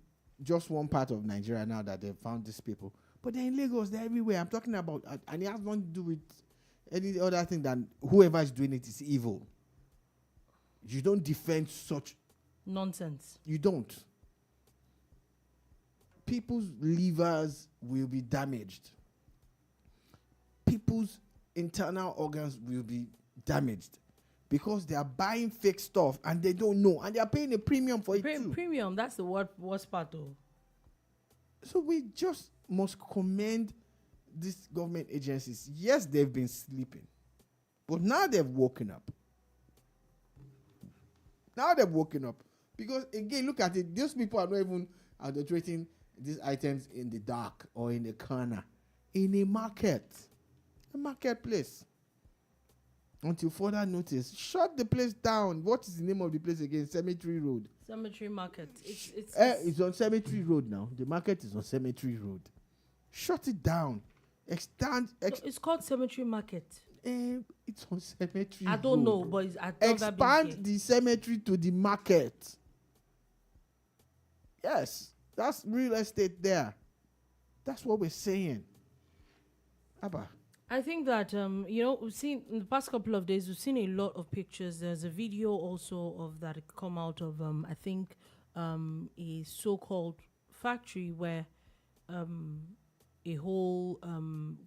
just one part of Nigeria now that they found these people, but they're in Lagos, they're everywhere. I'm talking about, and it has nothing to do with any other thing than whoever is doing it is evil. You don't defend such nonsense. You don't. People's livers will be damaged. People's internal organs will be damaged because they are buying fake stuff and they don't know, and they are paying a premium for it too. Premium, that's the worst part though. So we just must commend these government agencies. Yes, they've been sleeping, but now they've woken up. Because again, look at it. Those people are not even adulterating these items in the dark or in the corner. In a marketplace. Until further notice. Shut the place down. What is the name of the place again? Cemetery Road. Cemetery Market. It's on Cemetery Road now. The market is on Cemetery Road. Shut it down. It's called Cemetery Market. It's on Cemetery I don't Road. know, but expand the cemetery to the market. Yes, that's real estate there. That's what we're saying. Abba. I think that we've seen in the past couple of days, we've seen a lot of pictures. There's a video also of that come out of I think a so-called factory where a whole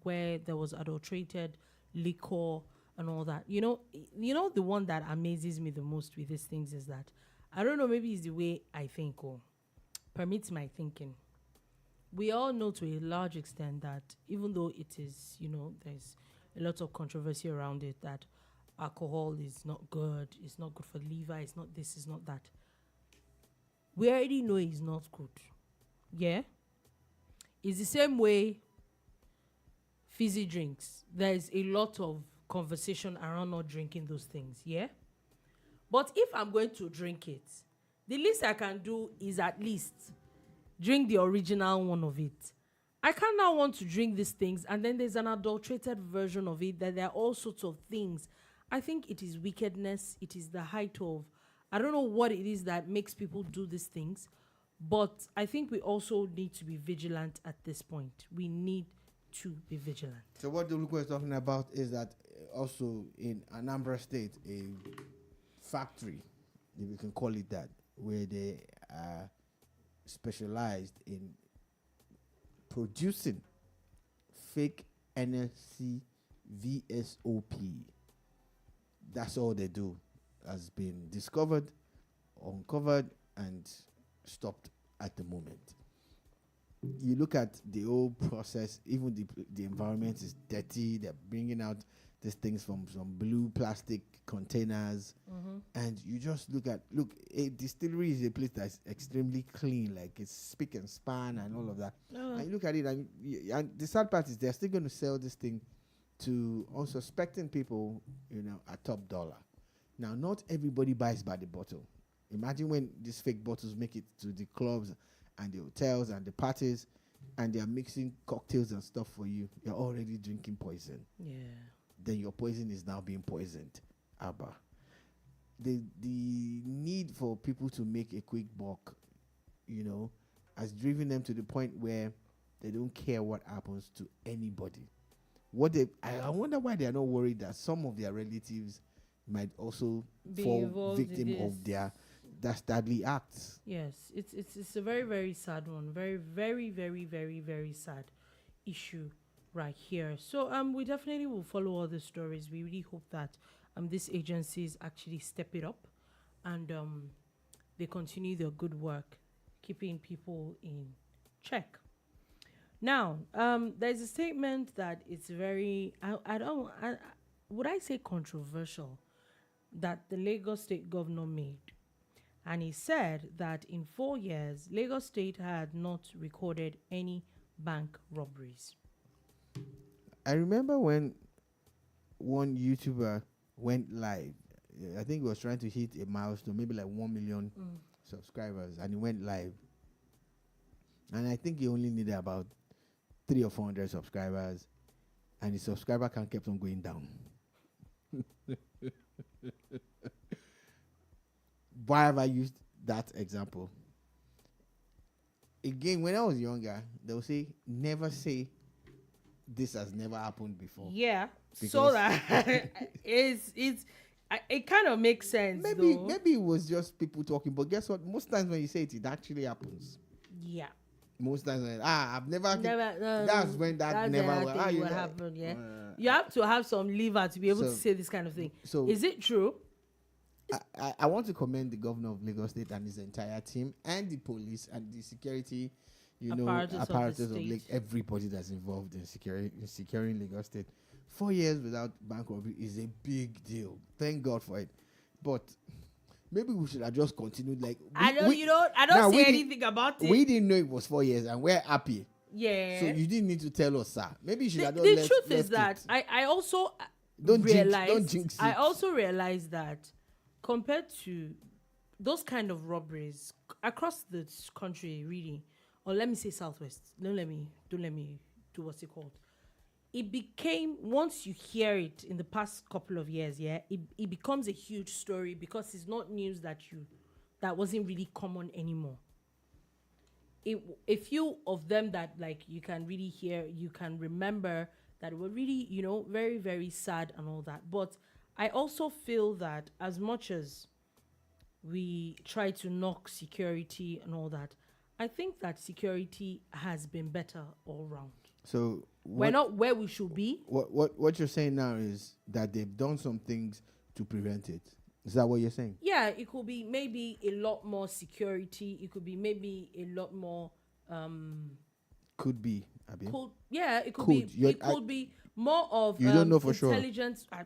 where there was adulterated liquor and all that. The one that amazes me the most with these things is that, I don't know, maybe it's the way I think or permits my thinking. We all know to a large extent that even though it is, there's a lot of controversy around it, that alcohol is not good, it's not good for the liver, it's not this, it's not that. We already know it's not good. Yeah? It's the same way fizzy drinks. There's a lot of conversation around not drinking those things, yeah? But if I'm going to drink it, the least I can do is at least drink the original one of it. I can't now want to drink these things and then there's an adulterated version of it, that there are all sorts of things. I think it is wickedness. It is the height of, I don't know what it is that makes people do these things, but I think we also need to be vigilant at this point. We need to be vigilant. So what the Olu is talking about is that also in Anambra State, a factory, if we can call it that, where they are specialized in producing fake NFC VSOP. That's all they do. Has been discovered, uncovered, and stopped at the moment. You look at the whole process, even the environment is dirty. They're bringing out these things from some blue plastic containers. And you just look, a distillery is a place that's extremely clean, like it's spick and span and all of that. And you look at it, and the sad part is they're still going to sell this thing to unsuspecting people, at top dollar. Now, not everybody buys by the bottle. Imagine when these fake bottles make it to the clubs and the hotels and the parties, and they are mixing cocktails and stuff for you. You're already drinking poison. Yeah. Then your poison is now being poisoned. Abba. The need for people to make a quick buck, has driven them to the point where they don't care what happens to anybody. I wonder why they are not worried that some of their relatives might also fall victim of their dastardly acts. Yes, it's a very, very sad one. Very, very, very, very, very sad issue right here. So we definitely will follow all the stories. We really hope that these agencies actually step it up and they continue their good work, keeping people in check. Now, there's a statement that it's very, would I say controversial, that the Lagos State governor made. And he said that in 4 years, Lagos State had not recorded any bank robberies. I remember when one YouTuber went live. I think he was trying to hit a milestone, maybe like 1 million subscribers, and he went live. And I think he only needed about 300 or 400 subscribers, and his subscriber count kept on going down. Why have I used that example? Again, when I was younger, they would say, never say this has never happened before. Yeah, so that it kind of makes sense. Maybe it was just people talking, but guess what? Most times when you say it actually happens. Yeah. Most times, I've never. That's when that never what happened. Yeah, you have to have some liver to be able to say this kind of thing. So, is it true? I want to commend the governor of Lagos State and his entire team, and the police and the security, apparatus of Lagos. Everybody that's involved in securing Lagos State. 4 years without bank robbery is a big deal. Thank God for it. But maybe we should have just continued. I don't say anything about it. We didn't know it was 4 years, and we're happy. Yeah. So you didn't need to tell us, sir. Maybe you should have The truth is that I also don't jinx it. I also realized that compared to those kind of robberies across the country, really, or let me say Southwest. Don't let me do what's it called. It became, once you hear it in the past couple of years, it becomes a huge story because it's not news that wasn't really common anymore. A few of them that you can really hear, you can remember that were really, very, very sad and all that. But I also feel that as much as we try to knock security and all that, I think that security has been better all round. So we're not where we should be. What you're saying now is that they've done some things to prevent it. Is that what you're saying? Yeah, it could be maybe a lot more security. It could be maybe a lot more. Could be. Abi? It could be. It could be more of. You don't know for intelligence, sure.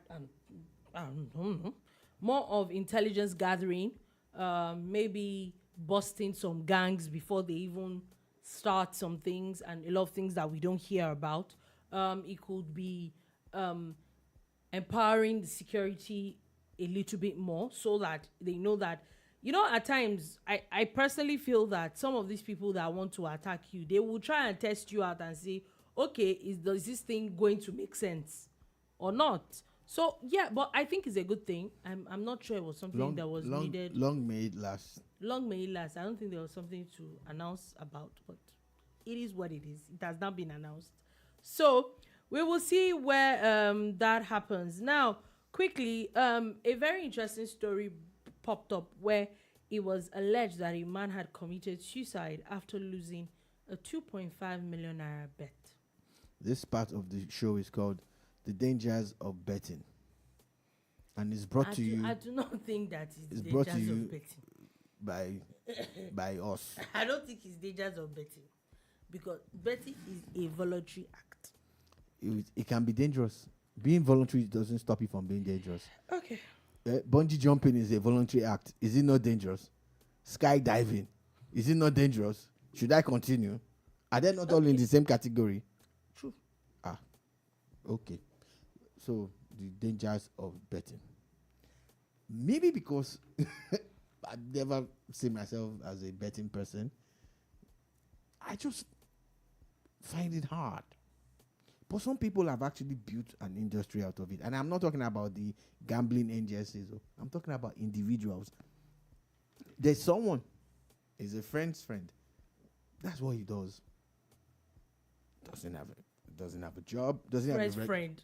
I don't know. More of intelligence gathering. Maybe busting some gangs before they even start some things, and a lot of things that we don't hear about. It could be empowering the security a little bit more so that they know that, at times, I personally feel that some of these people that want to attack you, they will try and test you out and say, okay, is this thing going to make sense or not? So, yeah, but I think it's a good thing. I'm not sure it was something that was needed. Long may it last. Long may it last. I don't think there was something to announce about, but it is what it is. It has not been announced. So, we will see where that happens. Now, quickly, a very interesting story popped up where it was alleged that a man had committed suicide after losing a 2.5 million naira bet. This part of the show is called The Dangers of Betting. And it's brought to you. I do not think that it's brought to dangers you of betting. by us. I don't think it's dangers of betting. Because betting is a voluntary act. It can be dangerous. Being voluntary doesn't stop you from being dangerous. Okay. Bungee jumping is a voluntary act. Is it not dangerous? Skydiving, is it not dangerous? Should I continue? Are they not all in the same category? True. Okay. So, the dangers of betting. maybe because I've never seen myself as a betting person, I just find it hard. But some people have actually built an industry out of it. And I'm not talking about the gambling agencies. I'm talking about individuals. There's someone, is a friend's friend. That's what he does. Doesn't have a job. Doesn't have a friend.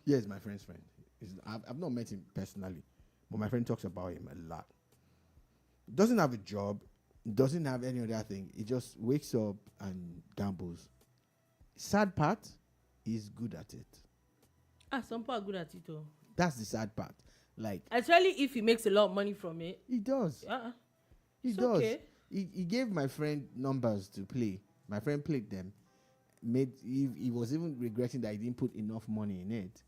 Yes, my friend's friend. I've not met him personally, but my friend talks about him a lot. Doesn't have a job. Doesn't have any other thing. He just wakes up and gambles. Sad part, he's good at it. Some people are good at it too. That's the sad part. Like, especially if he makes a lot of money from it. He does. He does. Okay. He gave my friend numbers to play. My friend played them. He was even regretting that he didn't put enough money in it.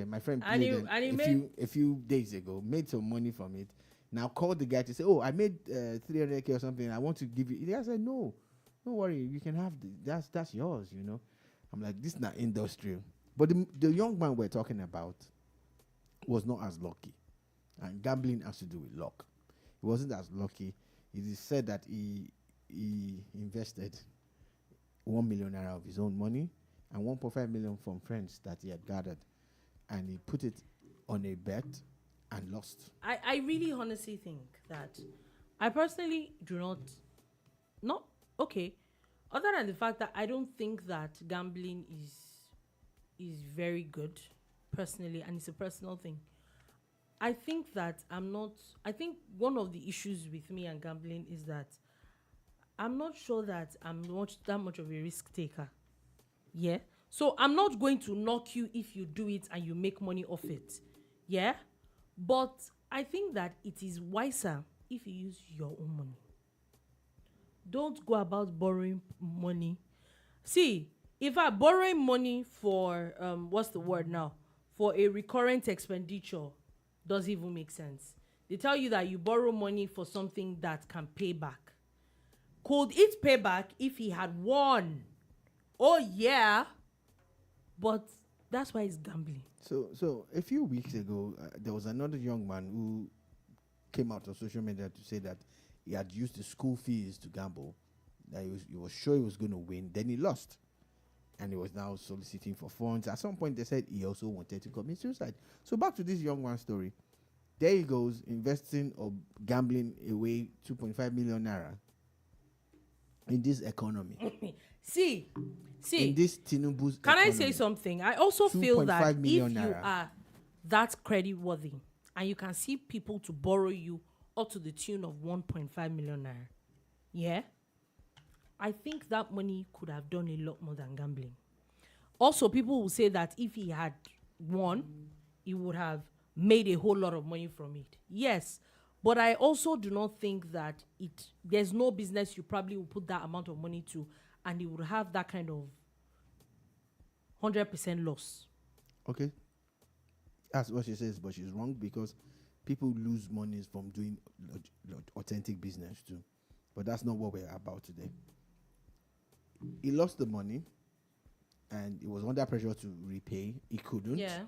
My friend played them a few days ago. Made some money from it. Now called the guy to say, "Oh, I made 300K or something. I want to give you." The guy said, "No, don't worry. You can have that's yours." I'm like, this is not industrial. But the young man we're talking about was not as lucky, and gambling has to do with luck. He wasn't as lucky. It is said that he invested 1 million naira of his own money and 1.5 million from friends that he had gathered, and he put it on a bet and lost. I really honestly think that I personally do not okay. Other than the fact that I don't think that gambling is very good personally, and it's a personal thing. I think one of the issues with me and gambling is that I'm not sure that I'm not that much of a risk taker. Yeah. So I'm not going to knock you if you do it and you make money off it. Yeah. But I think that it is wiser if you use your own money. Don't go about borrowing money. See, if I'm borrowing money for what's the word now? For a recurrent expenditure, doesn't even make sense. They tell you that you borrow money for something that can pay back. Could it pay back if he had won? Oh yeah, but that's why it's gambling. So a few weeks ago, there was another young man who came out on social media to say that he had used the school fees to gamble. That he was sure he was going to win. Then he lost, and he was now soliciting for funds. At some point, they said he also wanted to commit suicide. So back to this young man's story. There he goes, investing or gambling away 2.5 million naira in this economy. See. In this Tinubu's Can economy, I say something? I also feel that if you naira. are that credit worthy and you can see people to borrow you up to the tune of 1.5 million naira, yeah, I think that money could have done a lot more than gambling. Also, people will say that if he had won, he would have made a whole lot of money from it. Yes, but I also do not think that there's no business you probably will put that amount of money to and he would have that kind of 100% loss. Okay. That's what she says, but she's wrong because people lose money from doing authentic business too. But that's not what we're about today. He lost the money and he was under pressure to repay. He couldn't. Yeah.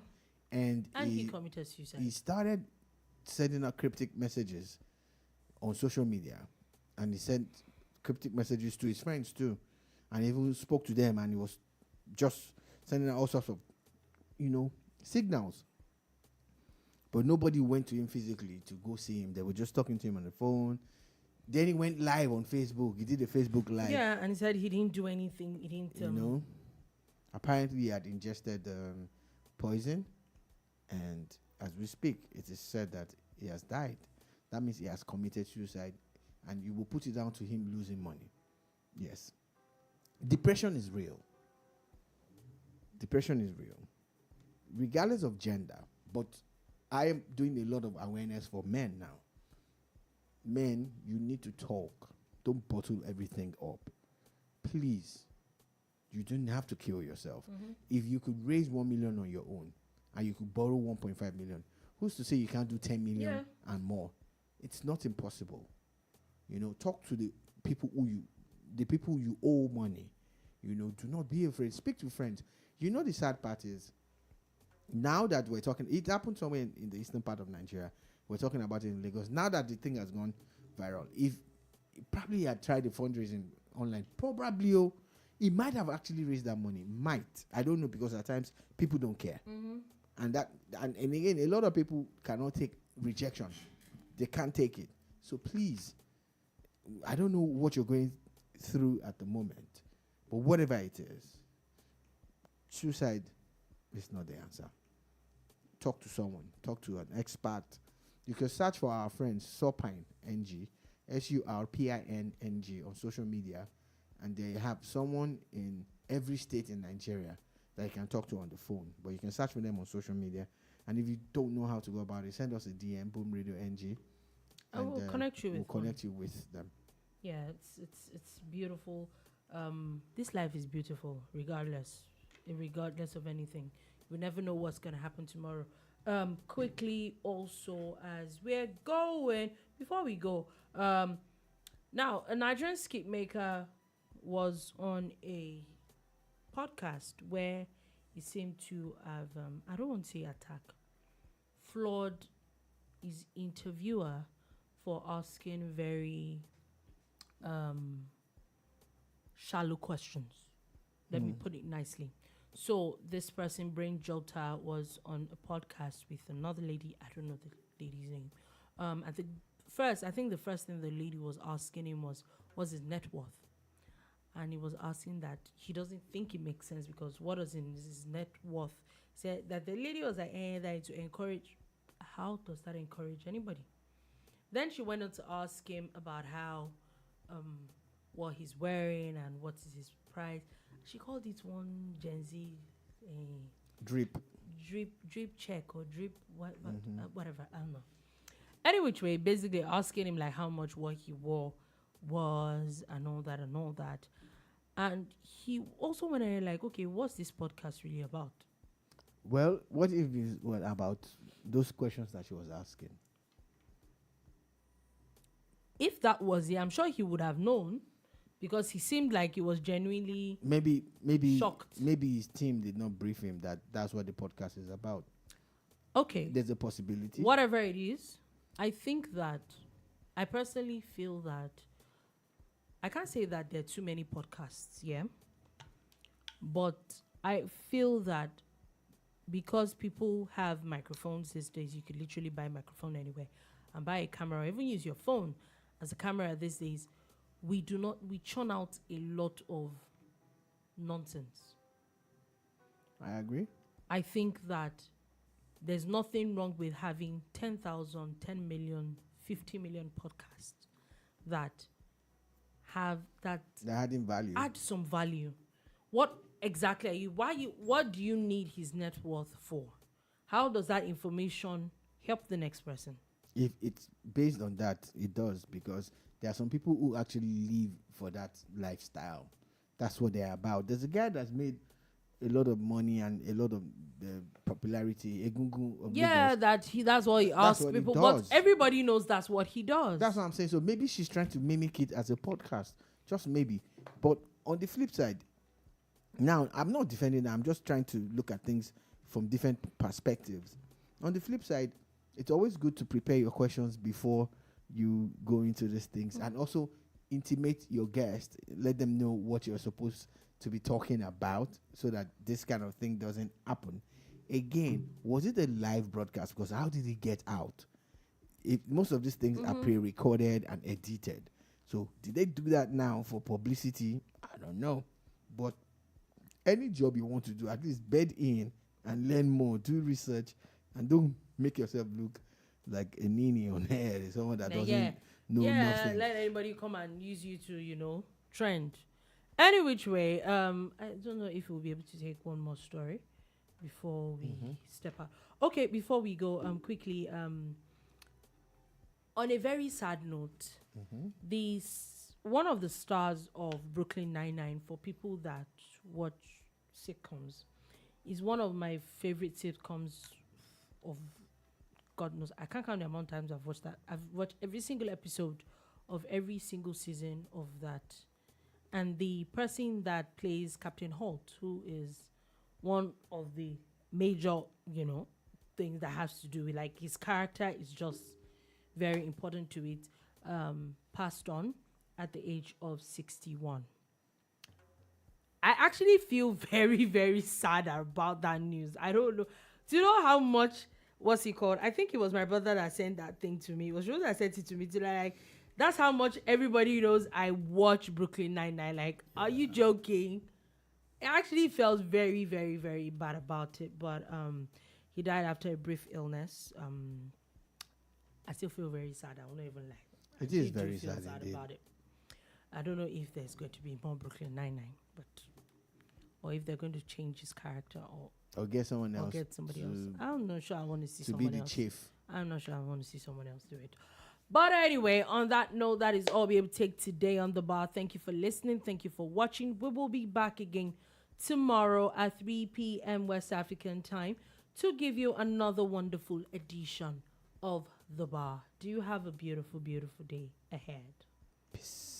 And he committed suicide. He started sending out cryptic messages on social media. And he sent cryptic messages to his friends too. And he even spoke to them and he was just sending out all sorts of, signals. But nobody went to him physically to go see him. They were just talking to him on the phone. Then he went live on Facebook. He did a Facebook live. Yeah, and he said he didn't do anything. He didn't. Apparently he had ingested poison, and as we speak, it is said that he has died. That means he has committed suicide, and you will put it down to him losing money. Yes, depression is real. Depression is real, regardless of gender. But I am doing a lot of awareness for men now. Men, you need to talk. Don't bottle everything up. Please. You don't have to kill yourself. Mm-hmm. If you could raise 1 million on your own and you could borrow 1.5 million, who's to say you can't do 10 million and more? It's not impossible. Talk to the people you owe money. Do not be afraid. Speak to friends. The sad part is now that we're talking, it happened somewhere in the eastern part of Nigeria. We're talking about it in Lagos. Now that the thing has gone viral, if probably had tried the fundraising online, probably he might have actually raised that money. Might. I don't know, because at times people don't care. And again, a lot of people cannot take rejection. They can't take it. So please, I don't know what you're going through at the moment, but whatever it is, suicide is not the answer. Talk to someone. Talk to an expert. You can search for our friends Surpine NG, SURPINNG on social media, and they have someone in every state in Nigeria that you can talk to on the phone. But you can search for them on social media. And if you don't know how to go about it, send us a DM, Boom Radio NG. I will connect you with connect you with them. Yeah, it's beautiful. This life is beautiful, regardless of anything. We never know what's gonna happen tomorrow. Quickly, also, as we're going, before we go, now a Nigerian skit maker was on a podcast where he seemed to have, I don't want to say attack, flawed his interviewer for asking very shallow questions. Let me put it nicely. So this person, Brain Jota, was on a podcast with another lady. I don't know the lady's name. I think the first thing the lady was asking him was, what's his net worth? And he was asking that he doesn't think it makes sense, because what is his net worth? Said that the lady was like, that to encourage. How does that encourage anybody? Then she went on to ask him about how, what he's wearing and what is his price. She called it one Gen Z Drip check or drip whatever, I don't know. Any which way, basically asking him like how much what he wore was and all that. And he also went in like, okay, what's this podcast really about? Well, what if it's about those questions that she was asking? If that was it, I'm sure he would have known, because he seemed like he was genuinely maybe shocked. Maybe his team did not brief him that that's what the podcast is about. Okay. There's a possibility. Whatever it is, I personally feel that I can't say that there are too many podcasts, yeah. But I feel that because people have microphones these days, you could literally buy a microphone anywhere and buy a camera, or even use your phone as a camera these days. We churn out a lot of nonsense. I agree. I think that there's nothing wrong with having 10,000, 10 million, 50 million podcasts that have that adding value. Add some value. What exactly are you? What do you need his net worth for? How does that information help the next person? If it's based on that, it does, because there are some people who actually live for that lifestyle. That's what they're about. There's a guy that's made a lot of money and a lot of popularity. Egungun of Lagos. That's what he asks people. But everybody knows that's what he does. That's what I'm saying. So maybe she's trying to mimic it as a podcast. Just maybe. But on the flip side, now I'm not defending that. I'm just trying to look at things from different perspectives. On the flip side, it's always good to prepare your questions before you go into these things, and also intimate your guest. Let them know what you're supposed to be talking about, so that this kind of thing doesn't happen again. Was it a live broadcast? Because how did it get out? Most of these things are pre-recorded and edited. So did they do that now for publicity? I don't know. But any job you want to do, at least bed in and learn more, do research, and don't make yourself look like a nini on air, someone that doesn't know nothing. Let anybody come and use you to, trend. Any which way, I don't know if we'll be able to take one more story before we step out. Okay, before we go, quickly, on a very sad note, one of the stars of Brooklyn Nine-Nine, for people that watch sitcoms, is one of my favorite sitcoms of God knows. I can't count the amount of times I've watched that. I've watched every single episode of every single season of that. And the person that plays Captain Holt, who is one of the major, things that has to do with like his character is just very important to it. Passed on at the age of 61. I actually feel very, very sad about that news. I don't know. Do you know how much, what's he called? I think it was my brother that sent that thing to me. It was Rose that sent it to me. Like, that's how much everybody knows I watch Brooklyn Nine-Nine. Like, are you joking? I actually felt very, very, very bad about it. But he died after a brief illness. I still feel very sad. I won't even lie. It is very sad about it. I don't know if there's going to be more Brooklyn Nine-Nine, or if they're going to change his character or get someone else. Or get somebody else. I'm not sure I want to see someone else. To be the chief. I'm not sure I want to see someone else do it. But anyway, on that note, that is all we will take today on The Bar. Thank you for listening. Thank you for watching. We will be back again tomorrow at 3 p.m. West African time to give you another wonderful edition of The Bar. Do you have a beautiful, beautiful day ahead? Peace.